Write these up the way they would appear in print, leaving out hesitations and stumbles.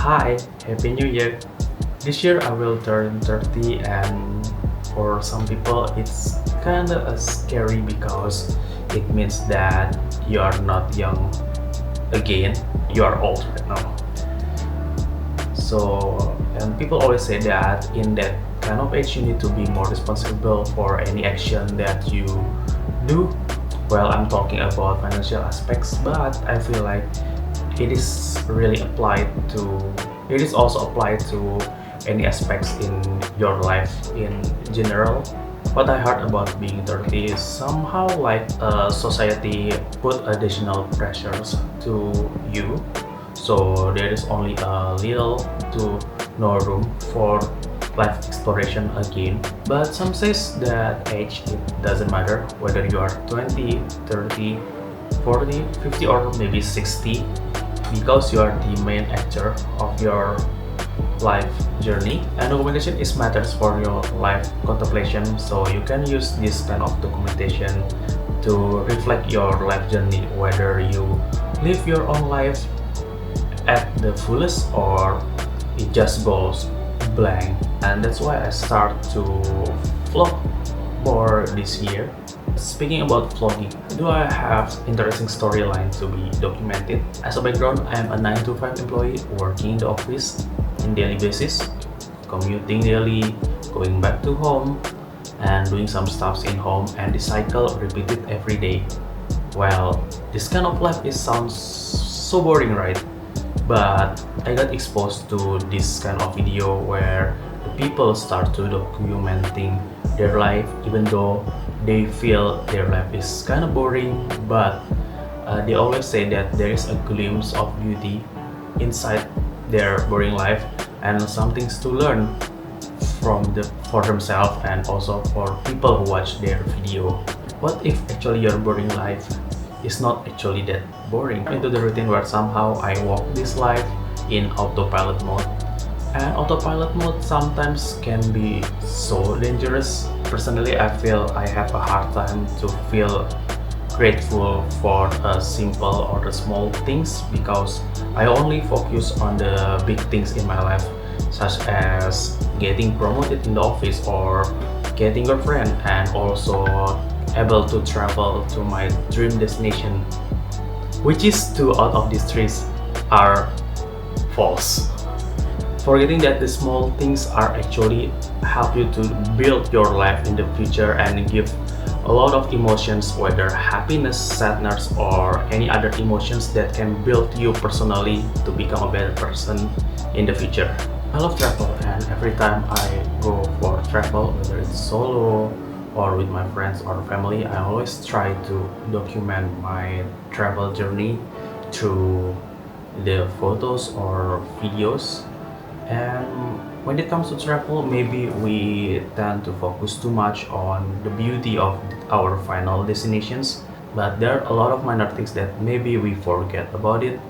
Hi, Happy New Year! This year I will turn 30 and for some people it's kinda scary because it means that you are not young again, you are old right now. And people always say that in that kind of age you need to be more responsible for any action that you do. Well, I'm talking about financial aspects, but I feel like it is really applied to it is also applied to any aspects in your life in general. What I heard about being 30 is somehow like society put additional pressures to you, so there is only a little to no room for life exploration again. But some says that age it doesn't matter whether you are 20, 30, 40, 50 or maybe 60, because you are the main actor of your life journey, and documentation is matters for your life contemplation, so you can use this kind of documentation to reflect your life journey, whether you live your own life at the fullest or it just goes blank. And that's why I start to vlog more this year. Speaking about vlogging, do I have interesting storyline to be documented? As a background, I am a 9 to 5 employee working in the office in daily basis, commuting daily, going back to home, and doing some stuffs in home, and the cycle repeated every day. Well, this kind of life sounds so boring, right? But I got exposed to this kind of video where the people start to documenting their life, even though they feel their life is kind of boring, but they always say that there is a glimpse of beauty inside their boring life and some things to learn for themselves and also for people who watch their video. What if actually your boring life is not actually that boring? Into the routine where somehow I walk this life in autopilot mode, and autopilot mode sometimes can be so dangerous. Personally, I feel I have a hard time to feel grateful for a simple or the small things, because I only focus on the big things in my life, such as getting promoted in the office or getting a friend, and also able to travel to my dream destination, which is 2 out of these 3 are false. Forgetting that the small things are actually help you to build your life in the future and give a lot of emotions, whether happiness, sadness, or any other emotions that can build you personally to become a better person in the future. I love travel, and every time I go for travel, whether it's solo or with my friends or family, I always try to document my travel journey through the photos or videos. And when it comes to travel, maybe we tend to focus too much on the beauty of our final destinations, but there are a lot of minor things that maybe we forget about it.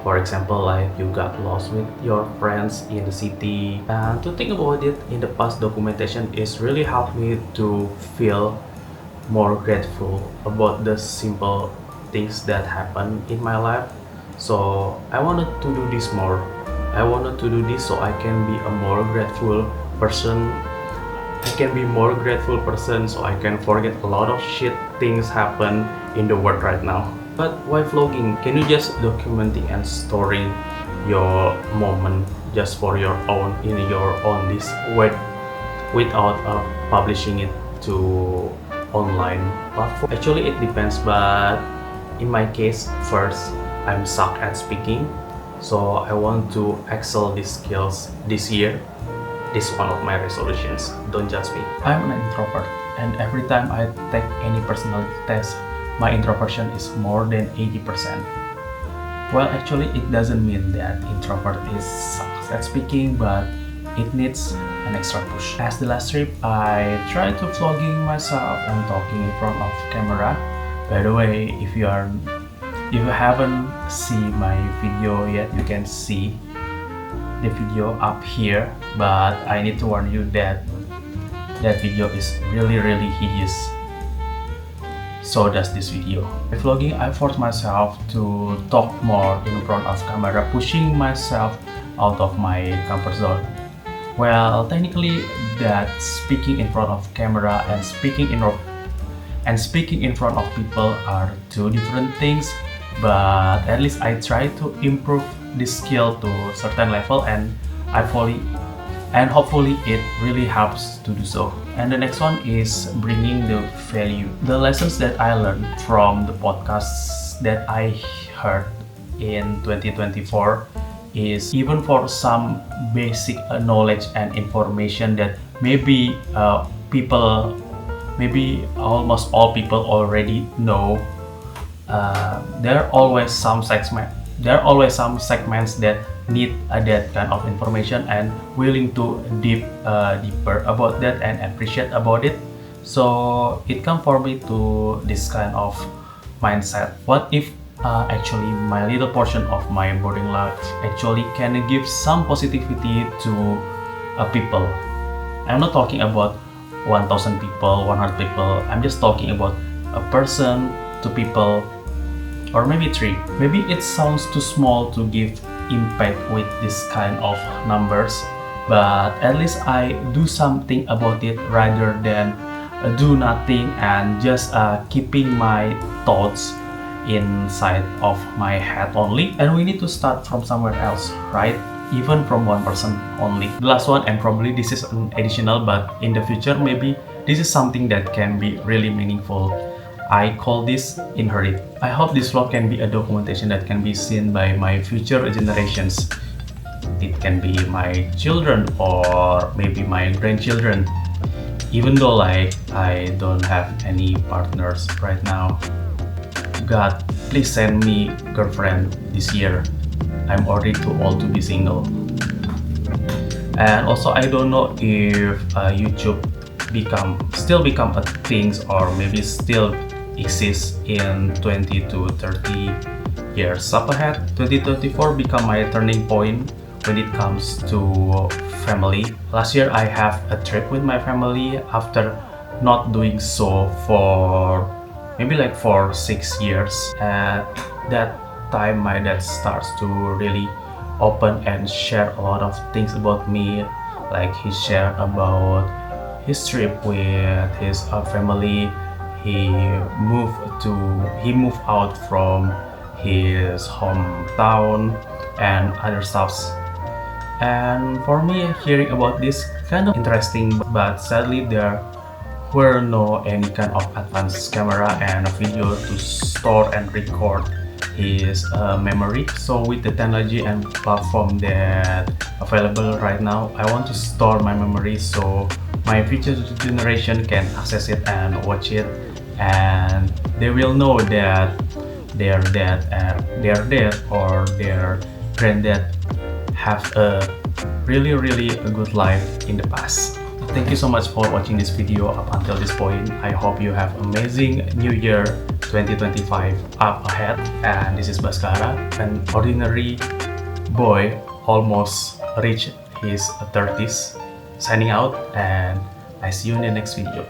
For example, like you got lost with your friends in the city, and to think about it in the past, documentation is really helped me to feel more grateful about the simple things that happen in my life. So I wanted to do this more. I wanted to do this so I can be a more grateful person. I can be more grateful person so I can forget a lot of shit things happen in the world right now. But why vlogging? Can you just documenting and storing your moment just for your own in your own this way without publishing it to online platform? Actually, it depends, but in my case, first I'm suck at speaking, so I want to excel these skills this year. This is one of my resolutions. Don't judge me. I'm an introvert, and every time I take any personality test, my introversion is more than 80%. Well, actually, it doesn't mean that introvert is sucks at speaking, but it needs an extra push. As the last trip, I tried to vlogging myself and talking in front of camera. By the way, if you haven't seen my video yet, you can see the video up here, but I need to warn you that that video is really hideous. So does this video. By vlogging, I force myself to talk more in front of camera, pushing myself out of my comfort zone. Well, technically, that speaking in front of camera and speaking in front of people are two different things, but at least I try to improve this skill to a certain level, and I fully and hopefully it really helps to do so. And the next one is bringing the value. The lessons that I learned from the podcasts that I heard in 2024 is even for some basic knowledge and information that maybe almost all people already know. There are always some segments that need that kind of information and willing to deeper about that and appreciate about it. So it come for me to this kind of mindset. What if actually my little portion of my boarding life actually can give some positivity to people? I'm not talking about 1000 people, 100 people. I'm just talking about a person, two people, or maybe three. Maybe it sounds too small to give impact with this kind of numbers, but at least I do something about it rather than do nothing and just keeping my thoughts inside of my head only. And we need to start from somewhere else, right? Even from one person only. The last one, and probably this is an additional, but in the future maybe this is something that can be really meaningful. I call this inherit. I hope this vlog can be a documentation that can be seen by my future generations. It can be my children or maybe my grandchildren. Even though like I don't have any partners right now. God, please send me girlfriend this year. I'm already too old to be single. And also I don't know if YouTube still become a thing or maybe still exists in 20 to 30 years up ahead. 2024 become my turning point when it comes to family. Last year I have a trip with my family after not doing so for maybe like for 6 years. At that time my dad starts to really open and share a lot of things about me, like he shared about his trip with his family. He moved out from his hometown and other stuffs. And for me, hearing about this kind of interesting, but sadly there were no any kind of advanced camera and video to store and record his memory. So with the technology and platform that available right now, I want to store my memory so my future generation can access it and watch it, and they will know that their dad or their granddad have a really a good life in the past. Thank you so much for watching this video up until this point. I hope you have amazing new year 2025 up ahead. And this is Baskara, an ordinary boy almost reached his 30s, signing out, and I see you in the next video.